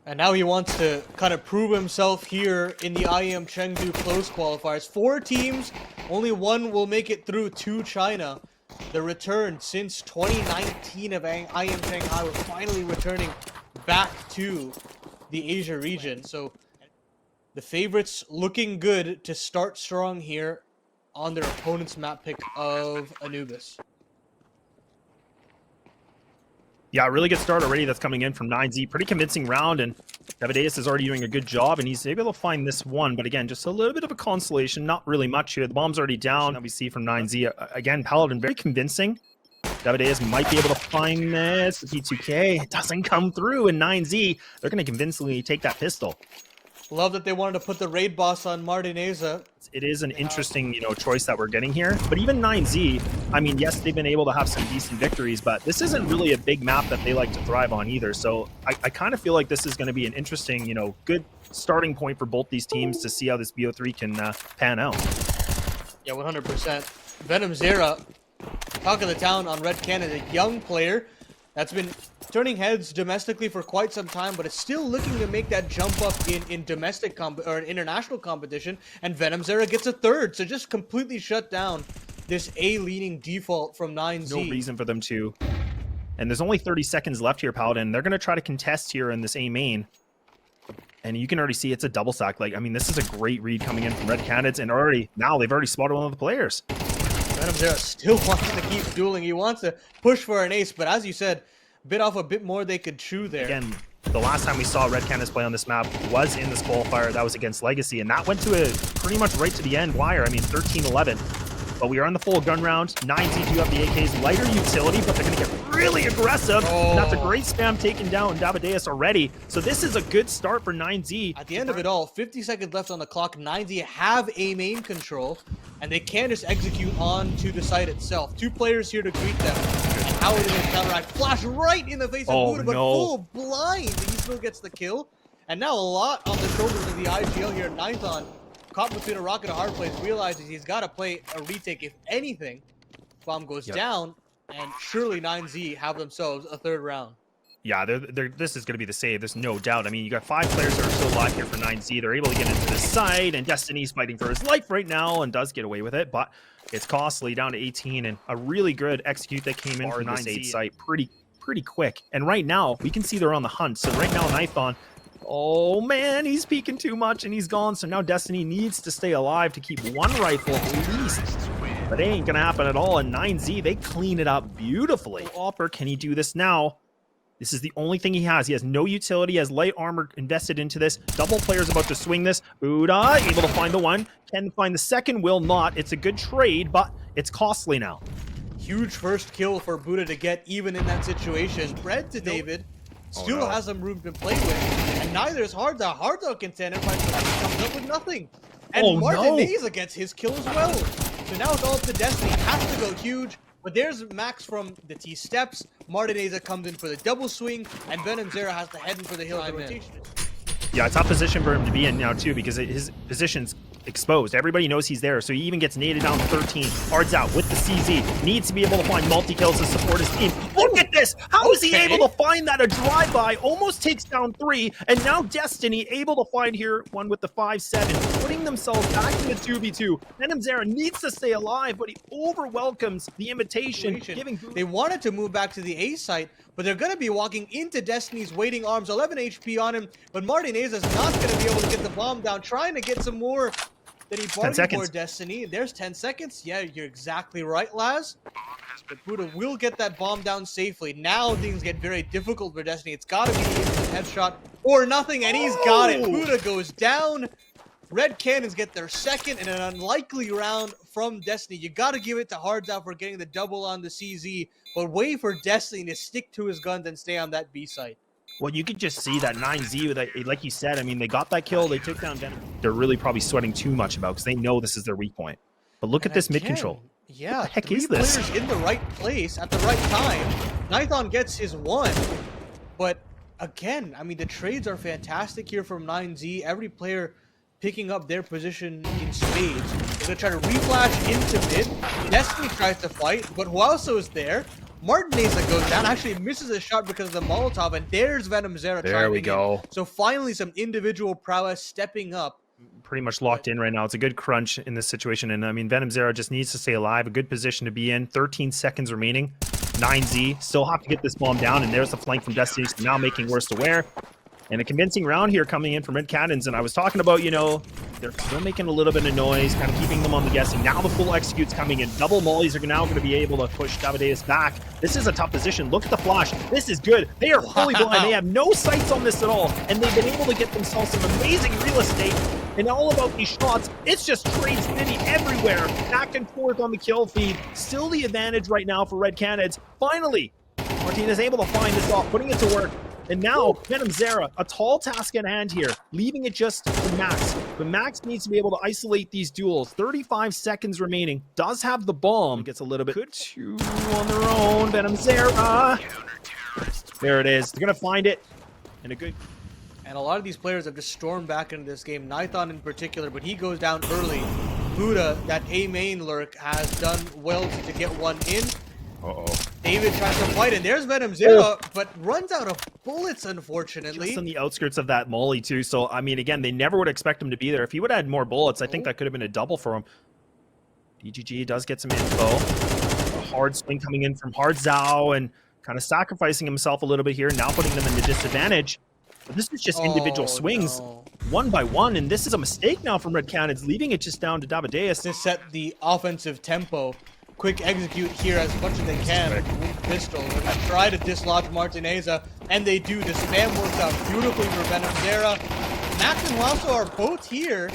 And now he wants to kind of prove himself here in the IEM Chengdu close qualifiers. 4 teams, only one will make it through to China. The return since 2019 of IEM Shanghai was finally returning back to the Asia region. So the favorites looking good to start strong here on their opponent's map pick of Anubis. Yeah, really good start already that's coming in from 9Z. Pretty convincing round, and Davideus is already doing a good job, and he's able to find this one. But again, just a little bit of a consolation, not really much here. The bomb's already down, that we see from 9Z. Again, Paladin, very convincing. Davideus might be able to find this. The P2K, it doesn't come through, and 9Z, they're going to convincingly take that pistol. Love that they wanted to put the raid boss on Martineza. It is an interesting, choice that we're getting here. But even 9Z, I mean, yes, they've been able to have some decent victories, but this isn't really a big map that they like to thrive on either. So I kind of feel like this is going to be an interesting, good starting point for both these teams to see how this BO3 can pan out. Yeah, 100%. Venom Zera, talk of the town on Red Cannon, a young player that's been turning heads domestically for quite some time, but it's still looking to make that jump up in domestic or international competition. And Venom Zera gets a third, so just completely shut down this A-leaning default from 9Z. No reason for them to. And there's only 30 seconds left here, Paladin. They're going to try to contest here in this A main. And you can already see it's a double sack. Like, I mean, this is a great read coming in from Red Canids, and now they've already spotted one of the players. Venom Zera still wants to keep dueling. He wants to push for an ace, but as you said, bit off a bit more they could chew there. Again, the last time we saw Red Canids play on this map was in this qualifier. That was against Legacy, and that went to a pretty much right to the end wire. I mean, 13-11. But we are on the full gun round. 9Z do have the AK's lighter utility, but they're going to get really aggressive. Oh. And that's a great spam taken down Davideus already. So this is a good start for 9Z. At the end of it all, 50 seconds left on the clock. 9Z have A main control, and they can just execute on to the site itself. 2 players here to greet them. And how are they going to counteract? Flash right in the face of Buddha, but full blind. He still gets the kill. And now a lot on the shoulders of the IGL here. Ninthon, caught between a rock and a hard place, realizes he's got to play a retake if anything. Bomb goes down, and surely 9Z have themselves a third round. Yeah, this is going to be the save. There's no doubt. I mean, you got 5 players that are still alive here for 9Z. They're able to get into the site, and Destiny's fighting for his life right now and does get away with it, but it's costly, down to 18, and a really good execute that came in from 9Z site pretty quick. And right now, we can see they're on the hunt. So right now, Nithon, oh man, he's peeking too much and he's gone. So now Destiny needs to stay alive to keep 1 rifle at least. But it ain't gonna happen at all. And 9Z, they clean it up beautifully. Opper, can he do this now? This is the only thing he has. He has no utility. He has light armor invested into this. Double player's about to swing this. Buddha able to find the one. Can find the second, will not. It's a good trade, but it's costly now. Huge first kill for Buddha to get even in that situation. Spread to David. Still has some room to play with. And neither is Hardza. Hardza contender comes up with nothing. And Martineza gets his kill as well. So now it's all up to Destiny. Has to go huge. But there's Max from the T-steps. Martineza comes in for the double swing. And Venom Zera has to head in for the hill rotation. Yeah, it's a tough position for him to be in now, too, because his position's exposed. Everybody knows he's there, so he even gets naded down to 13. Hard's out with the CZ. Needs to be able to find multi-kills to support his team. Look at this! How is he able to find that? A drive-by, almost takes down 3, and now Destiny able to find here one with the 5-7, putting themselves back in the 2v2. Venom Zera needs to stay alive, but he over-welcomes the invitation. They wanted to move back to the A site, but they're going to be walking into Destiny's waiting arms. 11 HP on him, but Martinez is not going to be able to get the bomb down, trying to get some more that he bargained for Destiny. There's 10 seconds. Yeah, you're exactly right, Laz. But Buddha will get that bomb down safely. Now things get very difficult for Destiny. It's got to be a headshot or nothing, and he's got it. Buddha goes down. Red Cannons get their second in an unlikely round from Destiny. You got to give it to Hardza for getting the double on the CZ, but wait for Destiny to stick to his guns and stay on that B site. Well, you could just see that 9Z, that, like you said, I mean, they got that kill, they took down Venom. They're really probably sweating too much about because they know this is their weak point. But look at this mid control. Yeah, what the heck is this? Players in the right place at the right time. Nithon gets his 1, but again, I mean, the trades are fantastic here from 9Z. Every player picking up their position in spades. They're going to try to reflash into mid. Destiny tries to fight, but Huaso is there. Martineza goes down, actually misses a shot because of the Molotov, and there's Venom Zera. There we go. So finally some individual prowess stepping up. Pretty much locked in right now. It's a good crunch in this situation, and I mean, Venom Zera just needs to stay alive. A good position to be in. 13 seconds remaining. 9Z still have to get this bomb down, and there's the flank from Destiny, so now making worse aware. And a convincing round here coming in from Red Cannons, and I was talking about, you know, they're still making a little bit of noise, kind of keeping them on the guessing. Now the full execute's coming in. Double mollies are now going to be able to push Davideus back. This is a tough position. Look at the flash. This is good. They are fully blind. They have no sights on this at all, and they've been able to get themselves some amazing real estate. And all about these shots, it's just trade city everywhere. Back and forth on the kill feed. Still the advantage right now for Red Cannons. Finally, Martinez able to find this off, putting it to work. And now, Venom Zera, a tall task at hand here, leaving it just to Max. But Max needs to be able to isolate these duels. 35 seconds remaining. Does have the bomb. Gets a little bit two on their own. Venom Zera. There it is. They're going to find it. And a good... And a lot of these players have just stormed back into this game. Nithon in particular, but he goes down early. Buddha, that A main lurk, has done well to get one in. David tries to fight, and there's Venom Zera, but runs out of bullets, unfortunately. Just on the outskirts of that molly, too. So, I mean, again, they never would expect him to be there. If he would have had more bullets, I think that could have been a double for him. DGG does get some info. A hard swing coming in from Hard Zhao, and kind of sacrificing himself a little bit here, now putting them in the disadvantage. But this is just individual swings, one by one, and this is a mistake now from Red Cannons, leaving it just down to Davideus. To set the offensive tempo. Quick execute here as much as they can with pistol. They're going to try to dislodge Martineza, and they do. The spam works out beautifully for Venom Zera. Max and Lasso are both here,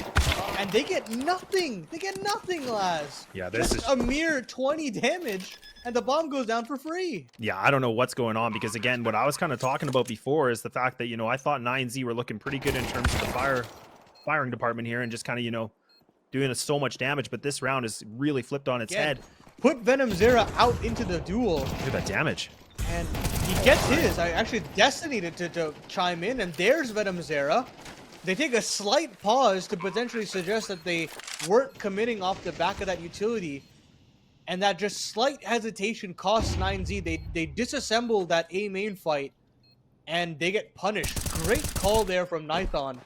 and they get nothing. They get nothing, Laz. Yeah, this is a mere 20 damage, and the bomb goes down for free. Yeah, I don't know what's going on, because, again, what I was kind of talking about before is the fact that, you know, I thought 9Z were looking pretty good in terms of the firing department here, and just kind of, you know, doing so much damage, but this round is really flipped on its head. Put Venom Zera out into the duel. Look at that damage. And he gets his. I actually Destiny to chime in, and there's Venom Zera. They take a slight pause to potentially suggest that they weren't committing off the back of that utility, and that just slight hesitation costs 9Z. They disassemble that A main fight, and they get punished. Great call there from Nithon.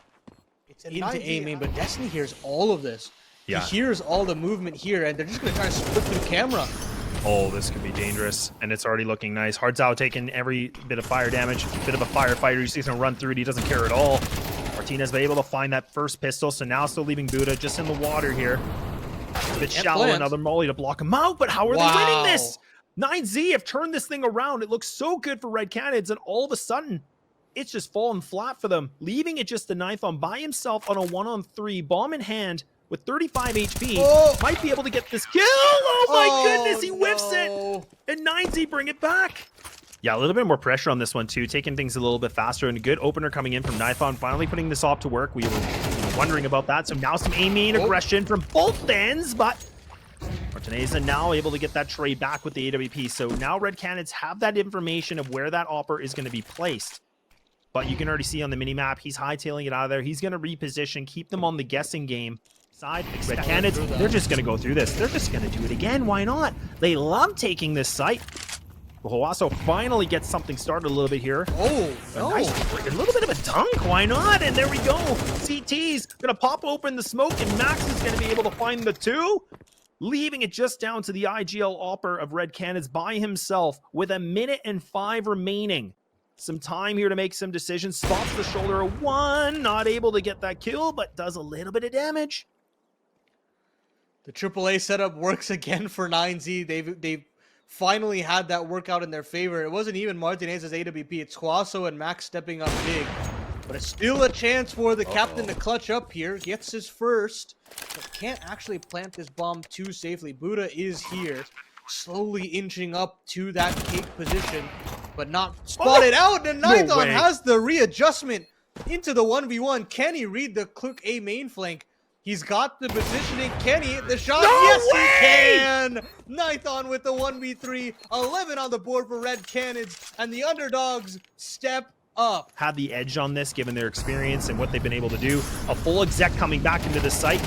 It's into A main, but Destiny hears all of this. Yeah. He hears all the movement here, and they're just going to try to split through camera. Oh, this could be dangerous, and it's already looking nice. Hard Zhao taking every bit of fire damage. Bit of a firefighter. He's going to run through it. He doesn't care at all. Martinez was able to find that first pistol, so now still leaving Buddha just in the water here. A bit shallow, another molly to block him out, but how are they winning this? 9Z have turned this thing around. It looks so good for Red Cannons, and all of a sudden, it's just fallen flat for them, leaving it just the Nithon by himself on a 1-on-3, bomb in hand, with 35 HP, might be able to get this kill. Oh my goodness, he whiffs it. And 9Z bring it back. Yeah, a little bit more pressure on this one too, taking things a little bit faster, and a good opener coming in from Nithon, finally putting this off to work. We were wondering about that, so now some A-main aggression from both ends, but Martineza now able to get that trade back with the AWP. So now Red Cannons have that information of where that AWPer is going to be placed. But you can already see on the mini-map, he's hightailing it out of there. He's going to reposition, keep them on the guessing game. Red Cannons, they're just going to go through this. They're just going to do it again. Why not? They love taking this site. Hoaso finally gets something started a little bit here. Nice, a little bit of a dunk. Why not? And there we go. CT's going to pop open the smoke, and Max is going to be able to find the two, leaving it just down to the IGL AWPer of Red Cannons by himself with 1:05 remaining. Some time here to make some decisions. Spots the shoulder of one, not able to get that kill, but does a little bit of damage. The AAA setup works again for 9Z. They've finally had that work out in their favor. It wasn't even Martinez's AWP. It's Quaso and Max stepping up big. But it's still a chance for the captain to clutch up here. Gets his first, but can't actually plant this bomb too safely. Buddha is here, slowly inching up to that cake position, but not spotted out. And Nithon has the readjustment into the 1v1. Can he read the Klook A main flank? He's got the positioning. Can he hit the shot? Yes, he can! Nithon with the 1v3. 11 on the board for Red Cannons. And the underdogs step up. Had the edge on this, given their experience and what they've been able to do. A full exec coming back into the site.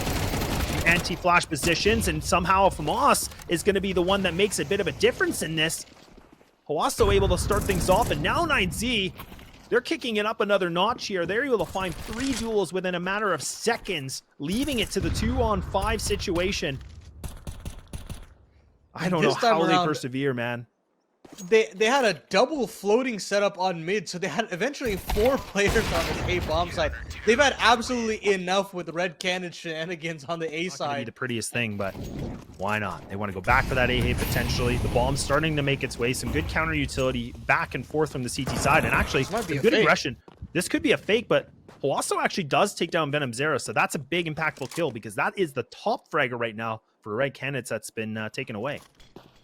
Anti-flash positions, and somehow FAMAS is going to be the one that makes a bit of a difference in this. Hawasso able to start things off, and now 9Z, they're kicking it up another notch here. They're able to find 3 duels within a matter of seconds, leaving it to the 2-on-5 situation. I don't know how they persevere, man. They had a double floating setup on mid, so they had eventually 4 players on this A bomb side. They've had absolutely enough with the Red Cannon shenanigans on the A Not gonna be side. the prettiest thing, but why not? They want to go back for that A hit potentially. The bomb's starting to make its way. Some good counter utility back and forth from the CT side, and actually some good aggression. This could be a fake, but Hawasso actually does take down Venom Zero, so that's a big impactful kill because that is the top fragger right now for Red Canids that's been taken away.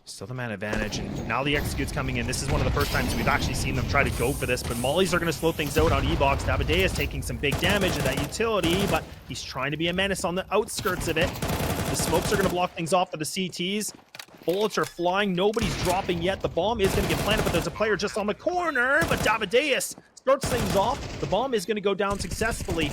Still the man advantage, and now the execute's coming in. This is one of the first times we've actually seen them try to go for this, but mollies are going to slow things out on E-Box. Davide is taking some big damage of that utility, but he's trying to be a menace on the outskirts of it. The smokes are going to block things off for the CTs. Bullets are flying. Nobody's dropping yet. The bomb is going to get planted, but there's a player just on the corner, but Davideus starts things off. The bomb is going to go down successfully.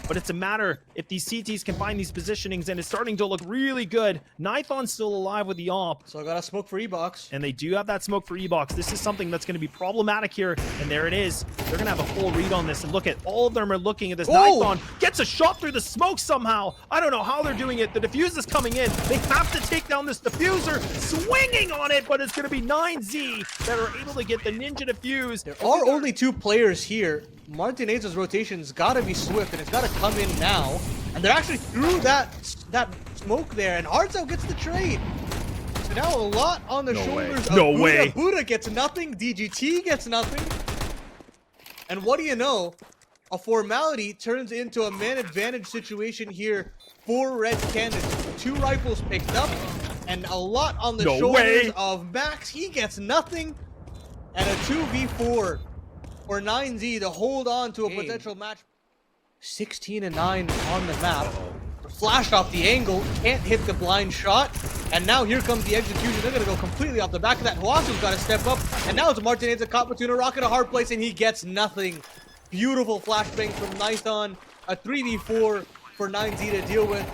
But it's a matter if these CTs can find these positionings, and it's starting to look really good. Nithon's still alive with the AWP. So I got a smoke for E-Box. And they do have that smoke for E-Box. This is something that's going to be problematic here. And there it is. They're going to have a full read on this. And look at all of them are looking at this. Nithon gets a shot through the smoke somehow. I don't know how they're doing it. The diffuse is coming in. They have to take down this diffuser. Swinging on it, but it's going to be 9Z that are able to get the ninja diffuse. There are only 2 players here. Martinez's rotation's got to be swift, and it's got to come in now. And they're actually through that smoke there, and Arzo gets the trade. So now a lot on the shoulders of Buddha. Buddha gets nothing, DGT gets nothing. And what do you know? A formality turns into a man advantage situation here for Red Canids. 2 rifles picked up, and a lot on the shoulders of Max. He gets nothing, and a 2v4 for 9Z to hold on to a potential match. 16 and 9 on the map. Flashed off the angle, can't hit the blind shot, and now here comes the execution. They're gonna go completely off the back of that. Hawasso's got to step up, and now it's Martinez a caught between a rock and a hard place, and he gets nothing. Beautiful flashbang from Nithon. A 3v4 for 9Z to deal with,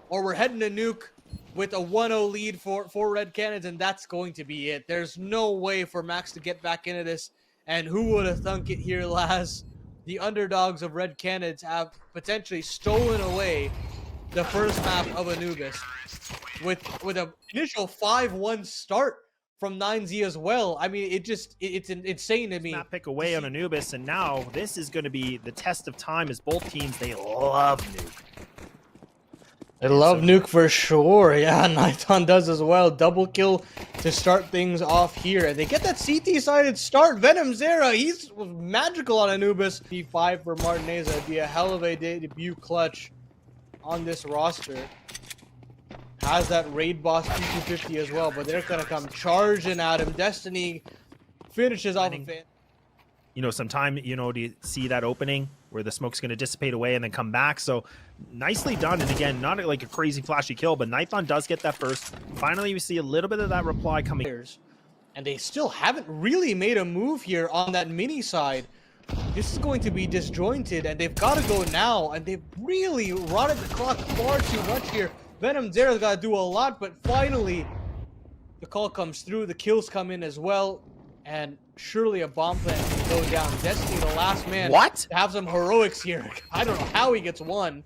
or we're heading to nuke with a 1-0 lead for Red Canids, and that's going to be it. There's no way for Max to get back into this. And who would have thunk it here, Laz? The underdogs of Red Canids have potentially stolen away the first map of Anubis with an initial 5-1 start from 9Z as well. I mean, it's insane to me. Map pick away on Anubis, and now this is going to be the test of time as both teams, they love nuke. They love nuke for sure. Yeah, Nithon does as well. Double kill to start things off here. And they get that CT-sided start. Venom Zera, he's magical on Anubis. P5 for Martinez. That'd be a hell of a debut clutch on this roster. Has that raid boss P250 as well, but they're gonna come charging at him. Destiny finishes off of it. You know, sometime, you know, to see that opening where the smoke's going to dissipate away and then come back. So nicely done. And again, not like a crazy flashy kill, but Nithon does get that first. Finally, we see a little bit of that reply coming. And they still haven't really made a move here on that mini side. This is going to be disjointed, and they've got to go now. And they've really rotted the clock far too much here. Venom Zera's got to do a lot, but finally the call comes through. The kills come in as well. And surely a bomb plant can go down. Destiny, the last man, to have some heroics here. I don't know how he gets one,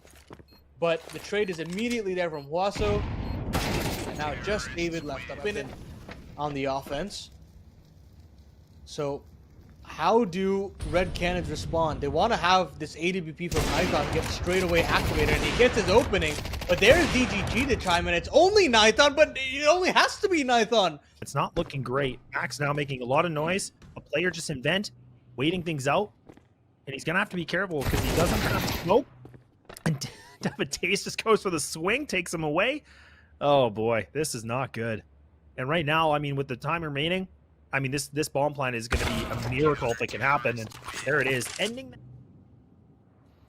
but the trade is immediately there from Hawasso. And now just David left up in it on the offense. So how do Red Canids respond? They want to have this AWP from Nithon get straight away activated, and he gets his opening. But there's DGG to chime in. It's only Nithon, but it only has to be Nithon. It's not looking great. Max now making a lot of noise. A player just in vent, waiting things out. And he's going to have to be careful because he doesn't have smoke. And Davideus just goes for the swing, takes him away. Oh boy, this is not good. And right now, I mean, with the time remaining, I mean, this bomb plant is going to be a miracle if it can happen. And there it is, ending.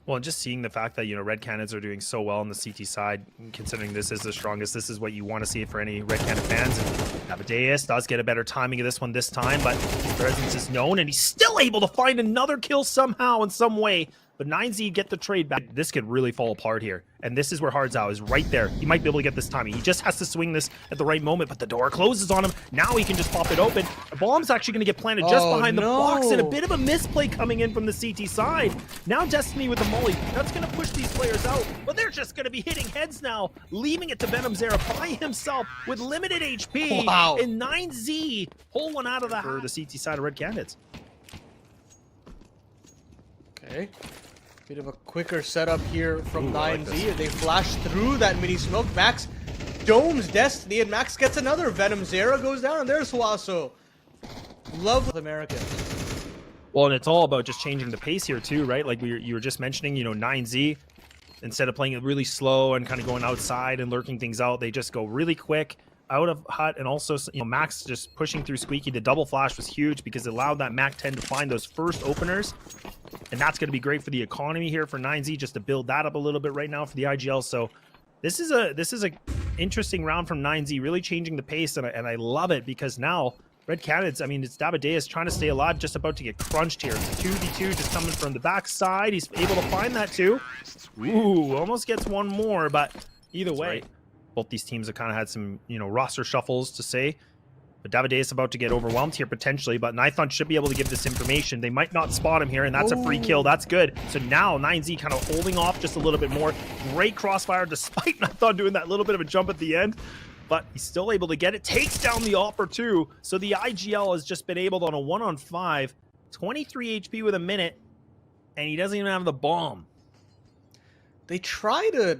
Well, and just seeing the fact that, you know, Red Canids are doing so well on the CT side, considering this is the strongest, this is what you want to see for any Red Canid fans. And Davideus does get a better timing of this one this time, but his presence is known, and he's still able to find another kill somehow in some way. but 9Z get the trade back. This could really fall apart here. And this is where Hardzao is right there. He might be able to get this timing. He just has to swing this at the right moment, but the door closes on him. Now he can just pop it open. The bomb's actually going to get planted just behind the box, and a bit of a misplay coming in from the CT side. Now Destiny with the molly. That's going to push these players out, but they're just going to be hitting heads now, leaving it to VenomZera by himself with limited HP. Wow. And 9Z pull one out of the for the CT side of Red Canids. Okay. Bit of a quicker setup here from 9Z. They flash through that mini smoke. Max domes Destiny, and Max gets another. VenomZera goes down, and there's Huaso. Love America. Well, and it's all about just changing the pace here too, right? Like you were just mentioning, you know, 9Z, instead of playing it really slow and kind of going outside and lurking things out, they just go really quick out of hut. And also, you know, Max just pushing through Squeaky. The double flash was huge because it allowed that Mac 10 to find those first openers, and that's going to be great for the economy here for 9Z, just to build that up a little bit right now for the IGL. So this is a interesting round from 9Z, really changing the pace, and I love it, because now Red Canids, I mean, it's Davideus trying to stay alive, just about to get crunched here. 2v2 just coming from the backside. He's able to find that too. Ooh, almost gets one more, but either way, both these teams have kind of had some, you know, roster shuffles to say. But Davideus about to get overwhelmed here potentially, but Nithon should be able to give this information. They might not spot him here, and that's a free kill. That's good. So now 9Z kind of holding off just a little bit more. Great crossfire despite Nithon doing that little bit of a jump at the end. But he's still able to get it. Takes down the Opper too. So the IGL has just been able to, on a 1-on-5, 23 HP with a minute, and he doesn't even have the bomb. They try to,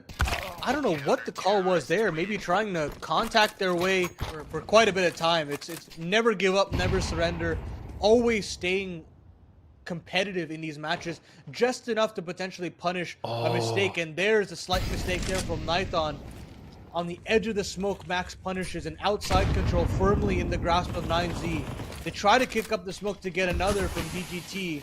I don't know what the call was there, maybe trying to contact their way for quite a bit of time. It's never give up, never surrender, always staying competitive in these matches, just enough to potentially punish a mistake. And there's a slight mistake there from Nithon. On the edge of the smoke, Max punishes an outside control firmly in the grasp of 9Z. They try to kick up the smoke to get another from DGT.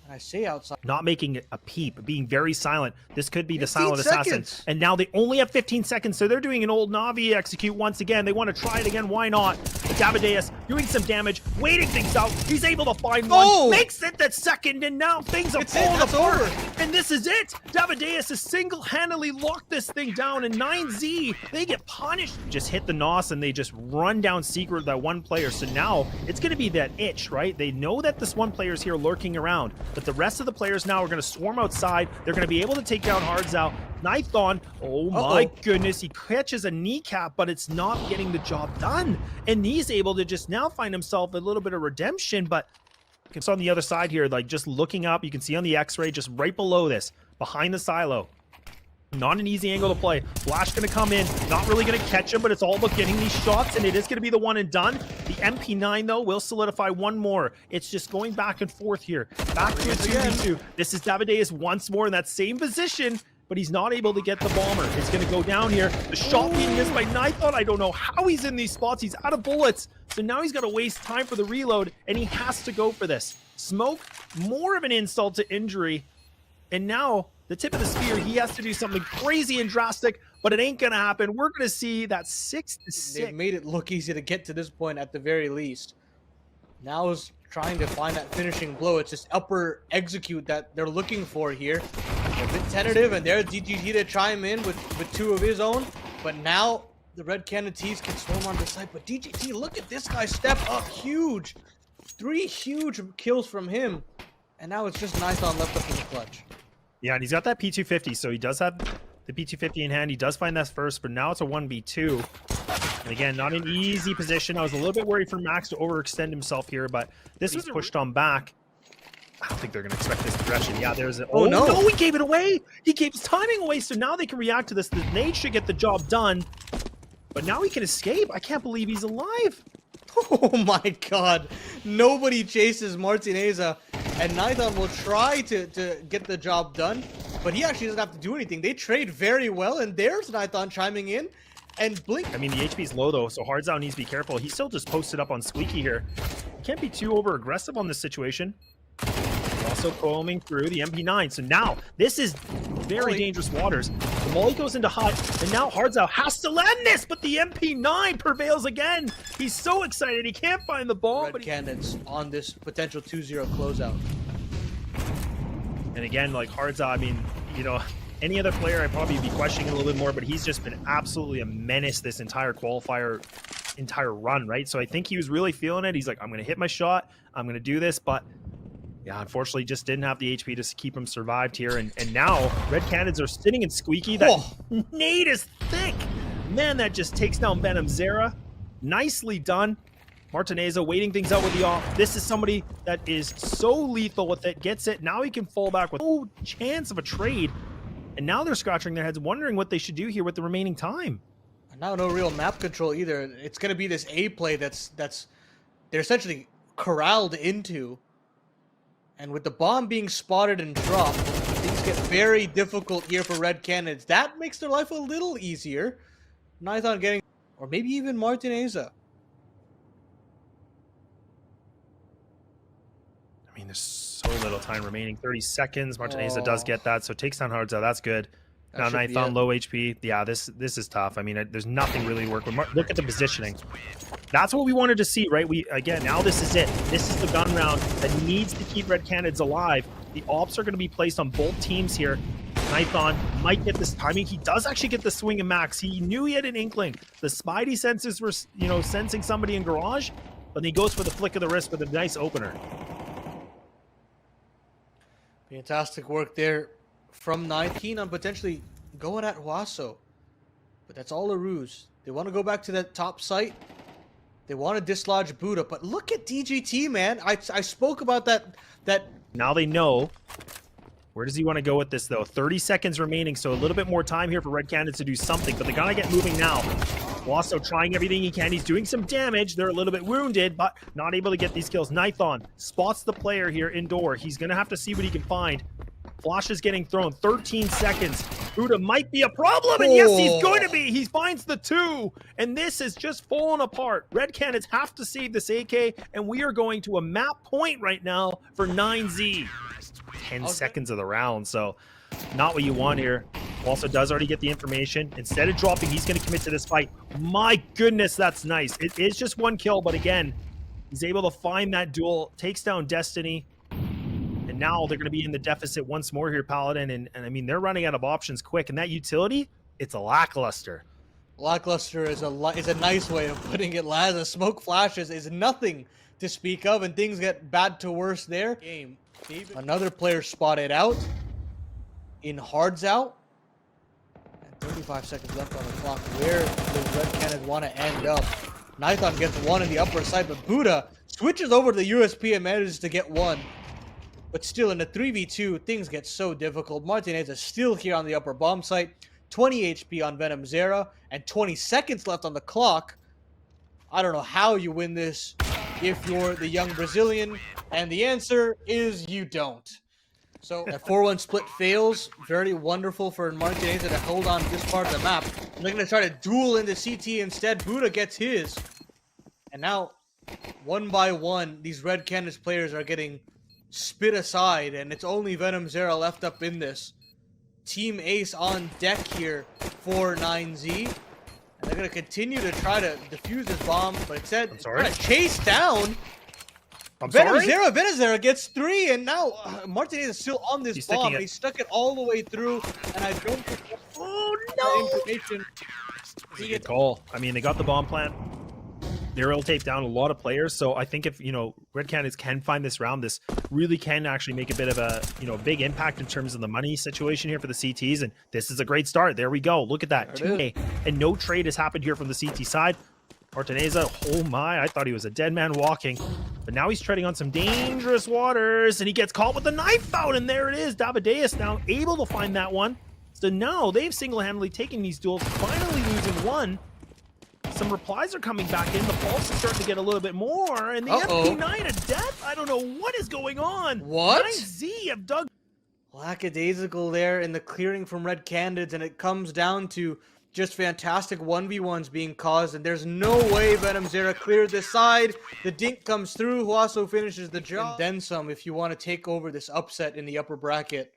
And I say outside. Not making a peep, being very silent. This could be the silent assassin. Seconds. And now they only have 15 seconds, so they're doing an old Navi execute once again. They want to try it again. Why not? But Davideus doing some damage, waiting things out. He's able to find one. Makes it that second, and now things are falling apart. And this is it. Davideus has single-handedly locked this thing down, and 9Z, they get punished. Just hit the NOS, and they just run down secret with that one player. So now it's going to be that itch, right? They know that this one player is here lurking around, but the rest of the players now are going to swarm outside. They're going to be able to take down Hardzao. Nithon, oh my goodness, he catches a kneecap, but it's not getting the job done. And he's able to just now find himself a little bit of redemption, but it's on the other side here, like just looking up, you can see on the x-ray, just right below this, behind the silo. Not an easy angle to play. Flash going to come in. Not really going to catch him, but it's all about getting these shots, and it is going to be the one and done. The MP9, though, will solidify one more. It's just going back and forth here. Back to a 2v2. This is Davideus once more in that same position, but he's not able to get the bomber. It's going to go down here. The shot being missed by Nithon. I don't know how he's in these spots. He's out of bullets. So now he's got to waste time for the reload, and he has to go for this. Smoke, more of an insult to injury. And now, the tip of the spear, he has to do something crazy and drastic, but it ain't going to happen. We're going to see that 6-6. They've made it look easy to get to this point at the very least. Now is trying to find that finishing blow. It's this upper execute that they're looking for here. They're a bit tentative, and there's DGT to chime in with two of his own. But now the Red Cannon Tees can storm on the site. But DGT, look at this guy step up huge. 3 huge kills from him. And now it's just Nithon left up in the clutch. Yeah, and he's got that P250, so he does have the P250 in hand. He does find that first, but now it's a 1v2. And again, not an easy position. I was a little bit worried for Max to overextend himself here, but this was pushed on back. I don't think they're going to expect this progression. Yeah, there's a... Oh, no, he gave it away! He gave his timing away, so now they can react to this. The nade should get the job done, but now he can escape. I can't believe he's alive. Oh my god. Nobody chases Martineza, and Nithon will try to get the job done, but he actually doesn't have to do anything. They trade very well, and there's Nithon chiming in, and Blink. I mean, the HP is low, though, so Hardzao needs to be careful. He's still just posted up on Squeaky here. He can't be too over-aggressive on this situation. Also combing through the MP9. So now, this is very dangerous waters. The molly goes into hut, and now Hardzao has to land this, but the MP9 prevails again. He's so excited, he can't find the ball. Red Canids on this potential 2-0 closeout. And again, like Hardza, I mean, you know, any other player I'd probably be questioning a little bit more, but he's just been absolutely a menace this entire qualifier, entire run, right? So I think he was really feeling it. He's like, I'm going to hit my shot. I'm going to do this. But yeah, unfortunately, just didn't have the HP to keep him survived here. And now Red Canids are sitting in Squeaky. That nade is thick. Man, that just takes down Venom Zera. Nicely done. Martineza waiting things out with the off. This is somebody that is so lethal with it. Gets it. Now he can fall back with no chance of a trade. And now they're scratching their heads, wondering what they should do here with the remaining time. And now no real map control either. It's going to be this A play that's they're essentially corralled into. And with the bomb being spotted and dropped, things get very difficult here for Red Canids. That makes their life a little easier. Nithon getting, or maybe even Martineza. I mean, there's so little time remaining. 30 seconds. Martineza does get that, so takes down Hardza. That's good. Now Nithon low HP. Yeah, this is tough. I mean, there's nothing really working. Look at the positioning. That's what we wanted to see, right? Again, now this is it. This is the gun round that needs to keep Red Canids alive. The ops are going to be placed on both teams here. Nithon might get this timing. He does actually get the swing of Max. He knew he had an inkling. The Spidey senses were, you know, sensing somebody in garage, but he goes for the flick of the wrist with a nice opener. Fantastic work there from 19 on potentially going at Huaso. But that's all a ruse. They want to go back to that top site. They want to dislodge Buddha. But look at DGT, man. I spoke about that. Now they know. Where does he want to go with this, though? 30 seconds remaining, so a little bit more time here for Red Canids to do something. But they got to get moving now. Huaso trying everything he can. He's doing some damage. They're a little bit wounded, but not able to get these kills. Nithon spots the player here indoor. He's going to have to see what he can find. Flash is getting thrown. 13 seconds. Buddha might be a problem, and yes, he's going to be. He finds the 2, and this is just falling apart. Red Canids have to save this AK, and we are going to a map point right now for 9Z. 10 seconds of the round, so not what you want here. Also does already get the information. Instead of dropping, he's going to commit to this fight. My goodness, that's nice. It is just 1 kill, but again, he's able to find that duel, takes down Destiny, and now they're going to be in the deficit once more here, Paladin, and I mean, they're running out of options quick, and that utility, it's a lackluster. Lackluster is a nice way of putting it, Laz. The smoke flashes is nothing to speak of, and things get bad to worse there. Game. Another player spotted out. In Hard's out. And 35 seconds left on the clock. Where does Red Cannon want to end up? Nithon gets 1 in the upper side, but Buddha switches over to the USP and manages to get 1. But still, in the 3v2, things get so difficult. Martinez is still here on the upper bomb site. 20 HP on Venom Zera, and 20 seconds left on the clock. I don't know how you win this if you're the young Brazilian, and the answer is you don't. So that 4-1 split fails. Very wonderful for Martinez to hold on this part of the map. They're going to try to duel into CT instead. Buddha gets his. And now, 1 by 1, these Red Canids players are getting spit aside, and it's only Venom Zera left up in this. Team Ace on deck here for 9Z. And they're going to continue to try to defuse this bomb, but instead, it's going to chase down. Venom Zera gets 3, and now Martinez is still on this bomb. He stuck it all the way through, and I don't think information. Good call. I mean, they got the bomb plant. They're able to take down a lot of players, so I think if, you know, Red Canids can find this round, this really can actually make a bit of a, you know, big impact in terms of the money situation here for the CTs, and this is a great start. There we go. Look at that. 2K, and no trade has happened here from the CT side. Martineza, oh my, I thought he was a dead man walking, but now he's treading on some dangerous waters, and he gets caught with the knife out, and there it is. Davideus now able to find that one. So now they've single-handedly taken these duels, finally losing 1. Some replies are coming back in. The pulse is starting to get a little bit more, and the MP9 a death? I don't know what is going on. What? 9Z have dug. Lackadaisical there in the clearing from Red Canids, and it comes down to just fantastic 1v1s being caused, and there's no way Venom Zera cleared this side. The dink comes through. Huaso finishes the job. And then some if you want to take over this upset in the upper bracket.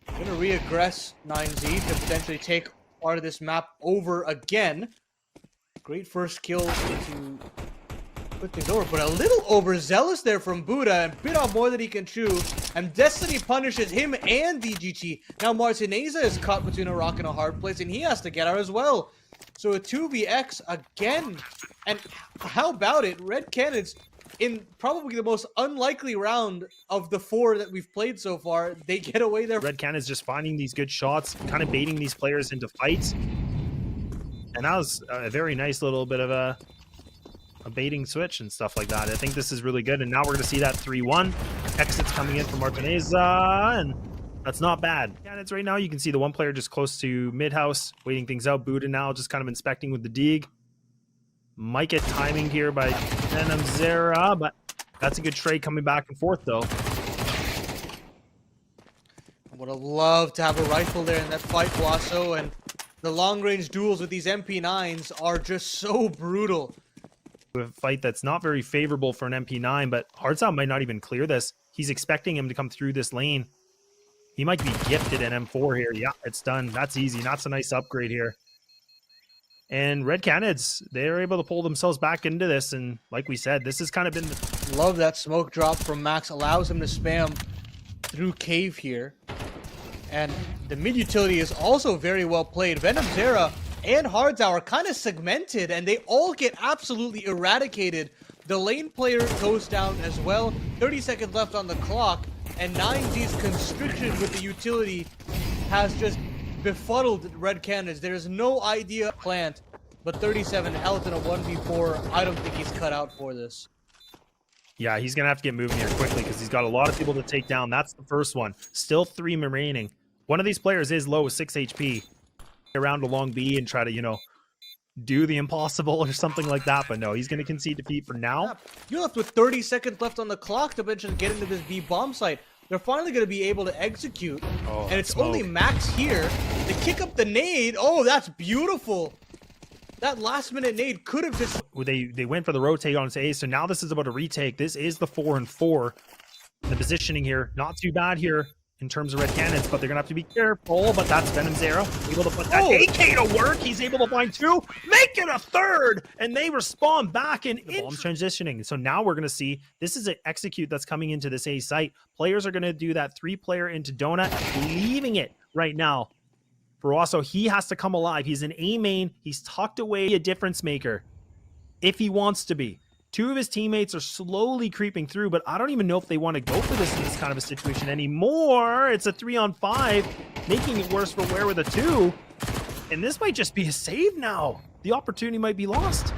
I'm going to re-aggress 9Z to potentially take part of this map over again. Great first kill into put things over, but a little overzealous there from Buddha and bit off more than he can chew. And Destiny punishes him and DGT. Now Martineza is caught between a rock and a hard place, and he has to get out as well. So a 2vx again. And how about it? Red Canids, in probably the most unlikely round of the 4 that we've played so far, they get away there. Red Canids just finding these good shots, kind of baiting these players into fights. And that was a very nice little bit of a baiting switch and stuff like that. I think this is really good. And now we're going to see that 3-1. Exits coming in from Martineza, and that's not bad. Canids right now, you can see the one player just close to mid-house, waiting things out. Buddha now just kind of inspecting with the dig. Might get timing here by Venom Zera, but that's a good trade coming back and forth, though. I would have loved to have a rifle there in that fight, Guaso, and the long-range duels with these MP9s are just so brutal. A fight that's not very favorable for an MP9, but Hardsound might not even clear this. He's expecting him to come through this lane. He might be gifted an M4 here. Yeah, it's done. That's easy. That's a nice upgrade here. And Red Canids, they're able to pull themselves back into this. And like we said, this has kind of been the... Love that smoke drop from Max. Allows him to spam through cave here. And the mid utility is also very well played. Venom Zera and Hardsound are kind of segmented, and they all get absolutely eradicated. The lane player goes down as well. 30 seconds left on the clock. And 9Z's constriction with the utility has just befuddled Red Canids. There is no idea plant, but 37 health in a 1v4. I don't think he's cut out for this. Yeah, he's going to have to get moving here quickly because he's got a lot of people to take down. That's the first one. Still 3 remaining. One of these players is low with 6 HP. Around along B and try to, you know, do the impossible or something like that. But no, he's going to concede defeat for now. You're left with 30 seconds left on the clock to eventually get into this B bomb site. They're finally going to be able to execute. Oh, and it's smoke. only Max here to kick up the nade. Oh, that's beautiful. That last minute nade could have just... They went for the rotate on A, so now this is about a retake. This is the 4-4. The positioning here, not too bad here in terms of Red Canids, but they're going to have to be careful. But that's Venom Zero, able to put that AK to work. He's able to find 2, make it a 3rd, and they respond back and the bomb's transitioning. So now we're going to see, this is an execute that's coming into this A site. Players are going to do that 3-player into Donut, leaving it right now. Barroso, he has to come alive. He's an A main. He's tucked away, a difference maker if he wants to be. 2 of his teammates are slowly creeping through, but I don't even know if they want to go for this in this kind of a situation anymore. It's a 3-on-5, making it worse for Ware with a 2. And this might just be a save now. The opportunity might be lost.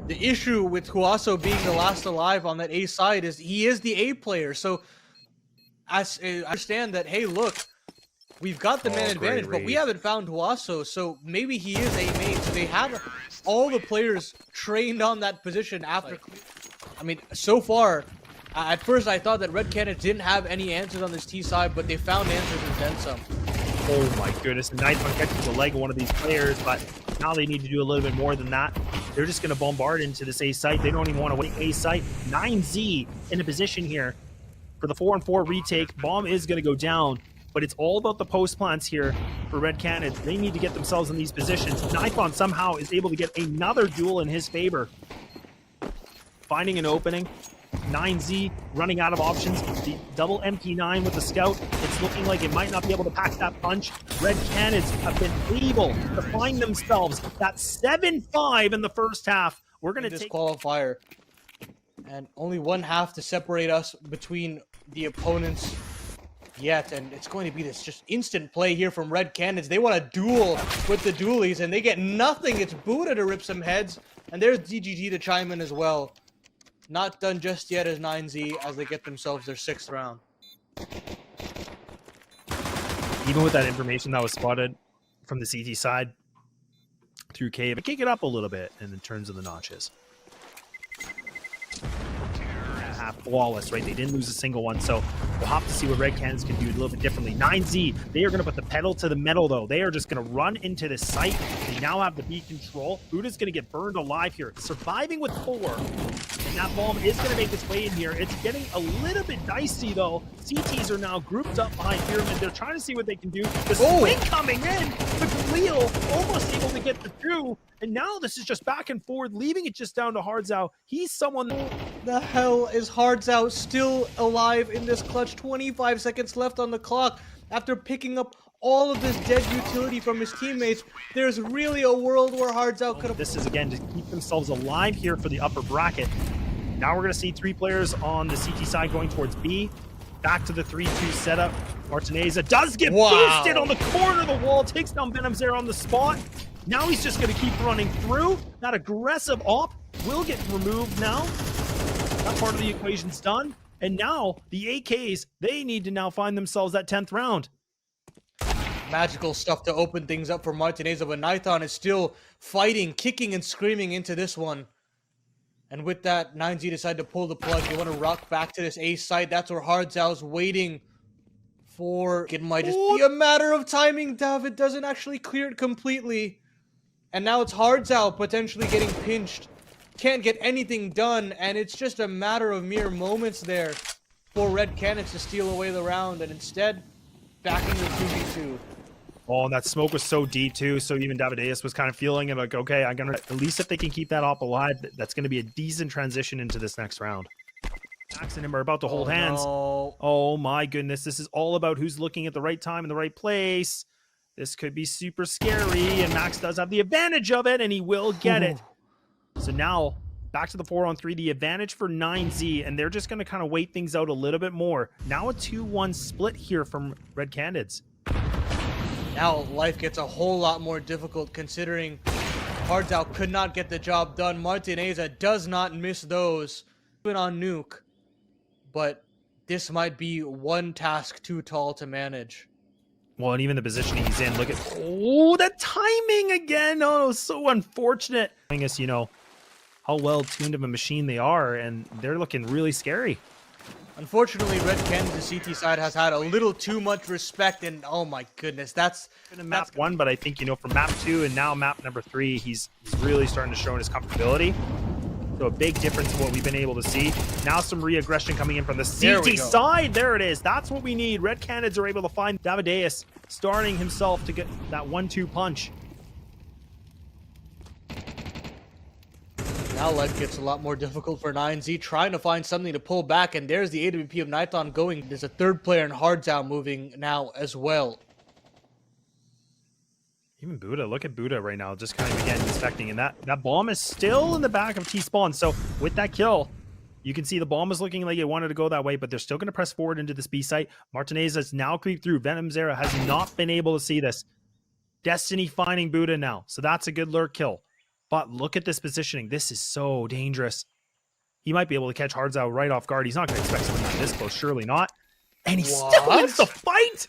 The issue with Huaso being the last alive on that A side is he is the A player. So I understand that, hey, look, we've got the man advantage, but we haven't found Huaso, so maybe he is A main. So they have all the players trained on that position after. I mean, so far, at first I thought that Red Canids didn't have any answers on this T side, but they found answers and then some. Oh my goodness, and Night catches the leg of one of these players, but now they need to do a little bit more than that. They're just going to bombard into this A site. They don't even want to wait A site. 9Z in a position here for the 4-on-4 retake. Bomb is going to go down. But it's all about the post plants here for Red Canids. They need to get themselves in these positions. Nifon somehow is able to get another duel in his favor. Finding an opening. 9Z running out of options. The double MP9 with the scout. It's looking like it might not be able to pack that punch. Red Canids have been able to find themselves that 7-5 in the first half. We're going to take disqualifier. And only 1 half to separate us between the opponents yet, and it's going to be this just instant play here from Red Canids. They want to duel with the dualies, and they get nothing. It's Buddha to rip some heads, and there's DGG to chime in as well. Not done just yet as 9Z as they get themselves their 6th round. Even with that information that was spotted from the CT side through cave, and kick it up a little bit in terms of the notches. Flawless, right? They didn't lose a single one, so We'll have to see what Red Canids can do a little bit differently. 9Z, they are going to put the pedal to the metal, though. They are just going to run into this site. They now have the B control. Buddha's going to get burned alive here. Surviving with 4. And that bomb is going to make its way in here. It's getting a little bit dicey, though. CTs are now grouped up behind Pyramid. They're trying to see what they can do. The swing coming in, but Leo almost able to get the 2. And now this is just back and forth, leaving it just down to Hardzao. He's someone... The hell is Hardzao still alive in this clutch? 25 seconds left on the clock. After picking up all of this dead utility from his teammates, there's really a world where Hardzao could have... This is, again, to keep themselves alive here for the upper bracket. Now we're going to see 3 players on the CT side going towards B. Back to the 3-2 setup. Martineza does get boosted on the corner of the wall, takes down VenomZera on the spot. Now he's just going to keep running through. That aggressive op will get removed now. That part of the equation's done. And now the AKs, they need to now find themselves that 10th round. Magical stuff to open things up for Martineza, but Nithon is still fighting, kicking and screaming into this one. And with that, 9Z decided to pull the plug. They want to rock back to this A site. That's where Hardzao's waiting for. It might just be a matter of timing. David doesn't actually clear it completely. And now it's Hardzao potentially getting pinched. Can't get anything done, and it's just a matter of mere moments there for Red Canids to steal away the round, and instead, back into the 2v2. Oh, and that smoke was so deep too, so even Davideus was kind of feeling it like, okay, I'm gonna, at least if they can keep that op alive, that's gonna be a decent transition into this next round. Max and him are about to hold hands. No. Oh my goodness, this is all about who's looking at the right time in the right place. This could be super scary, and Max does have the advantage of it, and he will get it. So now, back to the 4-on-3, the advantage for 9Z, and they're just going to kind of wait things out a little bit more. Now a 2-1 split here from Red Canids. Now life gets a whole lot more difficult considering Hardzao could not get the job done. Martineza does not miss those. Even on Nuke, but this might be one task too tall to manage. Well, and even the positioning he's in, look at, oh, that timing again. Oh, so unfortunate. I guess, you know, how well tuned of a machine they are, and they're looking really scary. Unfortunately, Red Canids' CT side has had a little too much respect, and oh my goodness, that's map 1, but I think, you know, from map 2 and now map number 3, he's really starting to show his comfortability. So a big difference in what we've been able to see. Now some re-aggression coming in from the CT side. There it is. That's what we need. Red Canids are able to find Davideus starting himself to get that 1-2 punch. Now life gets a lot more difficult for 9Z, trying to find something to pull back, and there's the AWP of Nithon going. There's a 3rd player in Hardzao moving now as well. Even Buddha, look at Buddha right now, just kind of, again, inspecting, and that bomb is still in the back of T-Spawn. So with that kill, you can see the bomb is looking like it wanted to go that way, but they're still going to press forward into this B site. Martinez has now creeped through. VenomZera has not been able to see this. Destiny finding Buddha now, so that's a good lurk kill. But look at this positioning. This is so dangerous. He might be able to catch Hardzao right off guard. He's not going to expect someone this close, surely not. And he still wins the fight!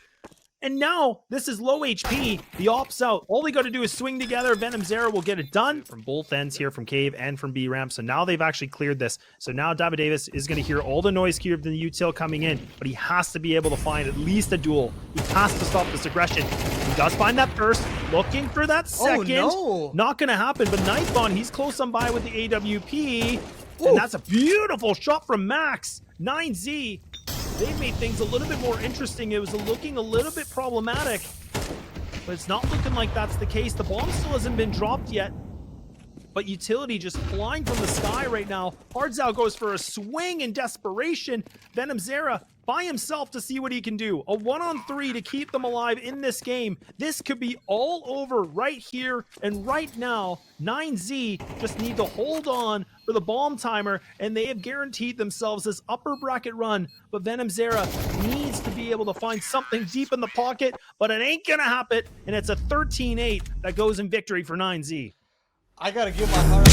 And now, this is low HP. The op's out. All they got to do is swing together. VenomZera will get it done from both ends here, from Cave and from B ramp. So now they've actually cleared this. So now David Davis is going to hear all the noise cube of the util coming in, but he has to be able to find at least a duel. He has to stop this aggression. He does find that first, looking for that second. Oh, no. Not going to happen, but Nithon, he's close on by with the AWP. Ooh. And that's a beautiful shot from Max. 9Z. They've made things a little bit more interesting. It was looking a little bit problematic, but it's not looking like that's the case. The bomb still hasn't been dropped yet, but utility just flying from the sky right now. Hardzao goes for a swing in desperation. VenomZera by himself to see what he can do. A 1-on-3 to keep them alive in this game. This could be all over right here and right now. 9Z just need to hold on for the bomb timer, and they have guaranteed themselves this upper bracket run. But VenomZera needs to be able to find something deep in the pocket, but it ain't gonna happen, and it's a 13-8 that goes in victory for 9Z. I gotta give my heart